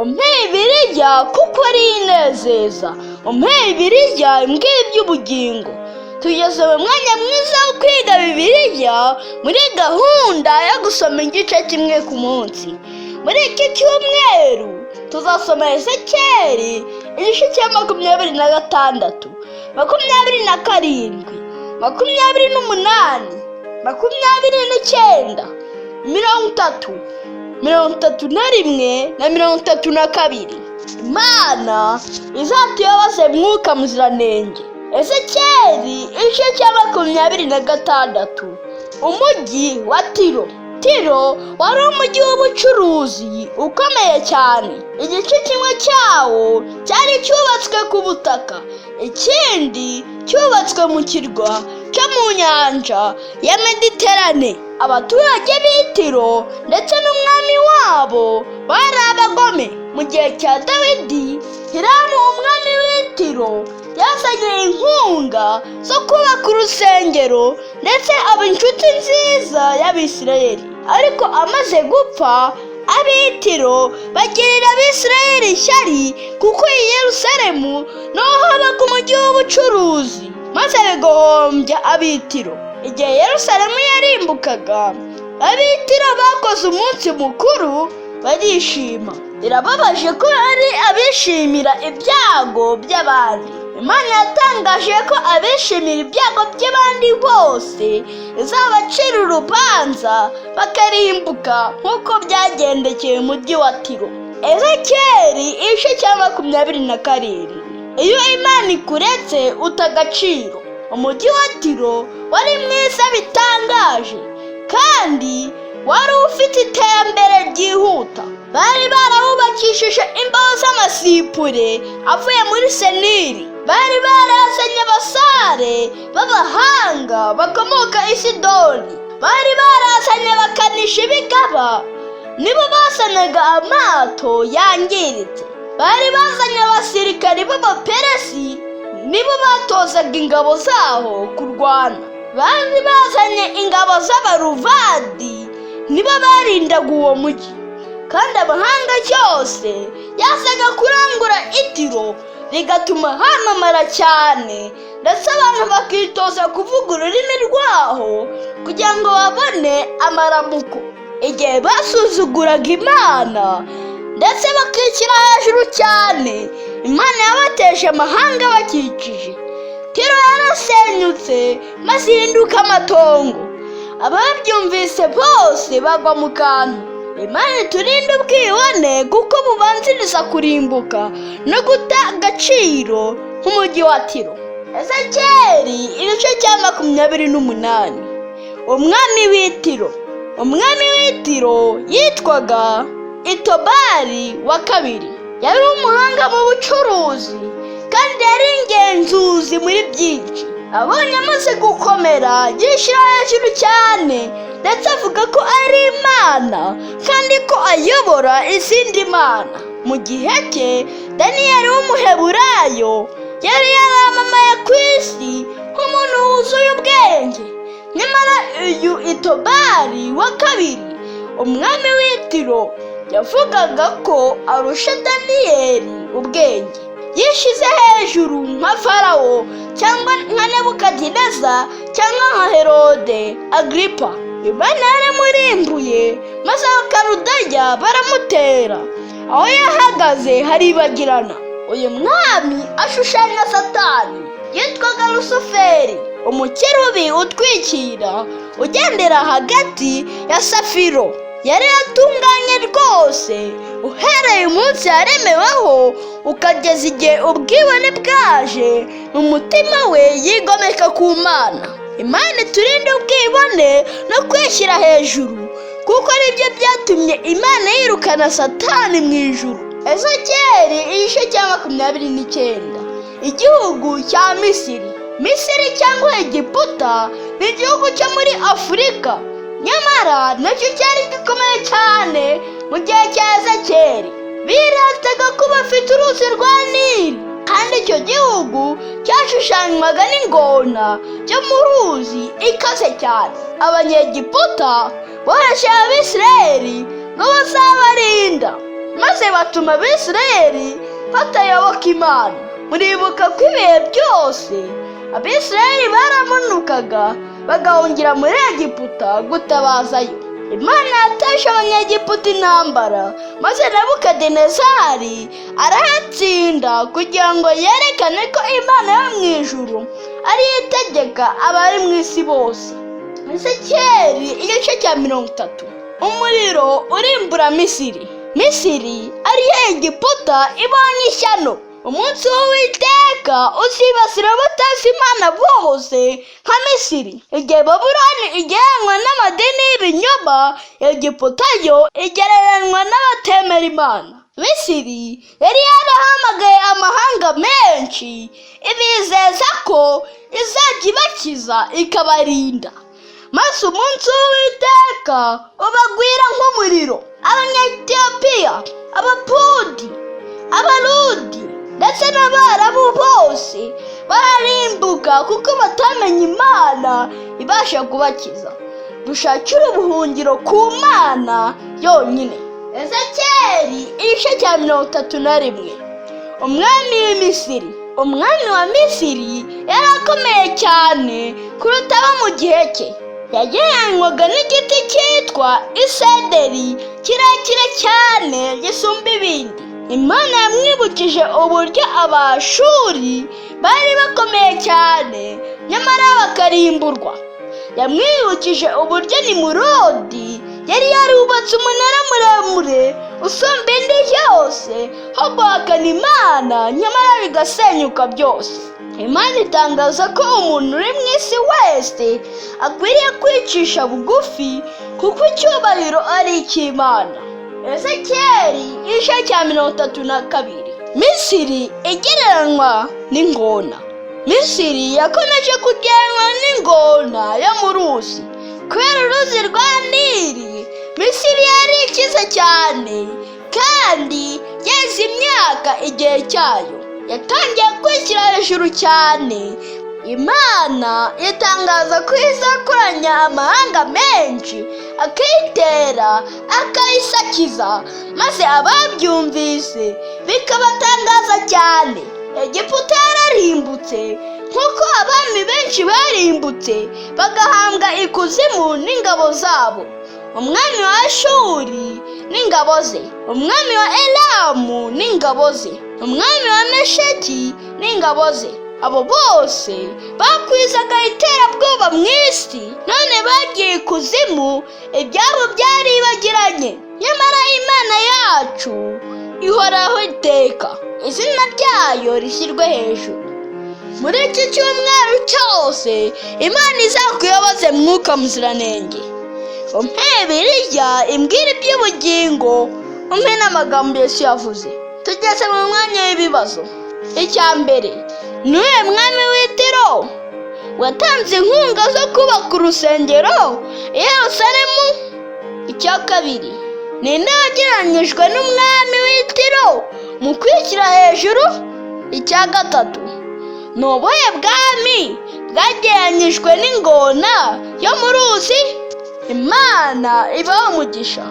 umpeye Bibiliya kuko ari inezeza, umpeye Bibiliya imbwira iby'ubugingo. Tugeze mu mwanya mwiza wo kwiga Bibiliya muri gahunda yo gusoma igice kimwe ku munsi. Muri iki cyumweru tuzasoma Ezekiyeli igice cya 26, 27, 28, 29, 30, 31 na 32. Imana izatuyoboze Mwuka Muziranenge. Ezekiyeli igice cya 26. Umujyi wa Tiro. Tiro wari umujyi w'ubucuruzi ukomeye cyane. Igice kimwe cyawo cyari cyubatswe ku butaka, ikindi cyubatswe mu kirwa cyo mu nyanja ya Mediterane. Abaturage b'i Tiro ndetse n'umwami wabo bari abagome. Mu gihe cya Dawidi, Hiramu umwami w'i Tiro yazanye inkunga zo kubaka urusengero ndetse aba inshuti nziza y'Abisirayeli. Ariko amaze gupfa, ab'i Tiro bagirira Abisirayeli ishyari kuko i Yerusalemu niho habaga umujyi w'ubucuruzi, maze bigahombya ab'i Tiro. Igihe Yerusalemu yarimbukaga, ab'i Tiro bakoze umunsi mukuru barishima. Birababaje ko ari abishimira ibyago by'abandi. Imana yatangaje ko abishimira ibyago by'abandi bose izabacira urubanza bakarimbuka nk'uko byagendekeye umujyi wa Tiro. Ezekiyeli igice cya 27. Iyo Imana ikuretse uta agaciro. Umujyi wa Tiro wari mwiza bitangaje kandi wari ufite iterambere ryihuta. Bari barawubakishije imbaho z'amasipure avuye muri Seniri. Bari barazanye abasare b'abahanga bakomoka i Sidoni. Bari barazanye abakanishi b'ingabo, nibo basanaga amato yangiritse. Bari bazanye abasirikari b'Abaperesi, nibo batozaga ingabo zaho kurwana. Bari bazanye ingabo z'Abaruvadi, nibo barindaga uwo mujyi. Kandi amahanga yose yazaga kurangura i Tiro, bigatuma hamamara cyane, ndetse abantu bakitoza kuvuga ururimi rwaho kugira ngo babone amaramuko. Igihe basuzuguraga Imana ndetse bakishyira hejuru cyane, Imana yabateje amahanga bakikije. Tiro yarasenyutse maze ihinduka amatongo. Ababyumvise bose bagwa mu kantu. Imana iturinde ubwibone kuko bubanziriza kurimbuka no guta agaciro nk'umujyi wa Tiro. Ezekiyeli igice cya 28. Umwami w'i Tiro. Umwami w'i Tiro yitwaga Itobali wa kabiri. Yari umuhanga mu bucuruzi kandi yari ingenzuzi muri byinshi. Abonye amaze gukomera, yishyira hejuru cyane ndetse avuga ko ari Imana kandi ko ayobora izindi mana. Mu gihe cye, Daniyeli w'Umuheburayo yari yaramamaye ku isi nk'umuntu wuzuye ubwenge. Nyamara uyu Itobali wa kabiri, umwami w'i Tiro, yavugaga ko arusha Daniyeli ubwenge. Yishyize hejuru nka Farawo cyangwa nka Nebukadineza cyangwa nka Herode Agripa. Imana yaramurimbuye maze Abakaludaya baramutera. Aho yahagaze haribagirana. Uyu mwami ashushanya Satani yitwaga Lusuferi, umukerubi utwikira ugendera hagati ya Safiro. Yari atunganye rwose uhereye umunsi yaremeweho ukageza igihe ubwibone bwaje mu mutima we yigomeka ku Mana. Imana iturinde ubwibone no kwishyira hejuru kuko aribyo byatumye Imana yirukana Satani mu ijuru. Ezekiyeli igice cya 29. Igihugu cya Misiri. Misiri cyangwa Egiputa ni igihugu cyo muri Afurika, nyamara nacyo cyari gikomeye cyane mu gihe cya Ezekiyeli. Birataga ko bafite uruzi rwa Nili, kandi icyo gihugu cyashushanywaga n'ingona cyo mu ruzi ikaze cyane. Abanyegiputa bohereje Abisirayeli ngo bazabarinda, maze batuma Abisirayeli batayoboka Imana. Muribuka ko ibihe byose Abisirayeli baramanukaga bagahungira muri Egiputa gutabazayo. Imana yatashe abanyegiputa intambara, maze Nebukadinezari arahatsinda kugira ngo yerekane ko Imana yo mu ijuru ariyo itegeka abari mu isi bose. Ezekiyeli igice cya 30. Umuriro urimbura Misiri. Misiri ariyo Egiputa ibonye ishyano. Umunsi w'Uwiteka uzibasira abatazi Imana bose nka Misiri. Igihe Babuloni igereranywa n'amadini y'ibinyoma, Egiputa yo igereranywa n'abatemera Imana. Misiri yari yarahamagaye amahanga menshi ibizeza ko izajya ibakiza ikabarinda, maze umunsi w'Uwiteka ubagwira nk'umuriro. Abanyetiyopiya, Abapudi, Abarudi ndetse n'Abarabu bose bararimbuka kuko batamenye Imana ibasha kubakiza. Dushakire ubuhungiro ku Mana yonyine. Ezekiyeli igice cya 31. Umwami w'Imisiri. Umwami wa Misiri yari akomeye cyane kuruta abo mu gihe cye. Yagereranywaga n'igiti cyitwa isederi kirekire cyane gisumba ibindi. Imana yamwibukije uburyo Abashuri bari bakomeye cyane nyamara bakarimburwa. Yamwibukije uburyo Nimurodi yari yarubatse umunara muremure usumba indi yose ho guhakana Imana nyamara bigasenyuka byose. Imana itangaza ko umuntu uri mu isi wese akwiriye kwicisha bugufi kuko icyubahiro ari icy'Imana. Ezekiyeli igice cya 32. Misiri igereranywa n'ingona. Misiri yakomeje kugereranywa n'ingona yo mu ruzi. Kubera uruzi rwa Nili, Misiri yari ikize cyane kandi yeze imyaka igihe cyayo. Yatangiye kwishyira hejuru cyane. Imana itangaza ko izakoranya amahanga menshi akayitera akayisakiza, maze ababyumvise bikabatangaza cyane. Egiputa yararimbutse nk'uko abami benshi barimbutse bagahambwa ikuzimu n'ingabo zabo. Umwami wa Ashuri n'ingabo ze, umwami wa Elamu n'ingabo ze, umwami wa Mesheki n'ingabo ze. Abo bose bakwizaga iterabwoba mu isi, none bagiye ikuzimu, ibyabo byaribagiranye. Nyamara Imana yacu ihoraho iteka, izina ryayo rishyirwe hejuru. Muri iki cyumweru cyose Imana izakuyoboze Mwuka Muziranenge. Umpe Bibiliya imbwira iby'ubugingo, umpe n'amagambo Yesu yavuze. Tugeze mu mwanya w'ibibazo. Icya mbere, niwe mwami w'i Tiro watanze inkunga zo kubaka urusengero i Yerusalemu? Icya kabiri, ninde wagereranyijwe n'umwami w'i Tiro mu kwishyira hejuru? Icya gatatu, ni ubuhe bwami bwagereranyijwe n'ingona yo mu ruzi? Imana ibahe umugisha.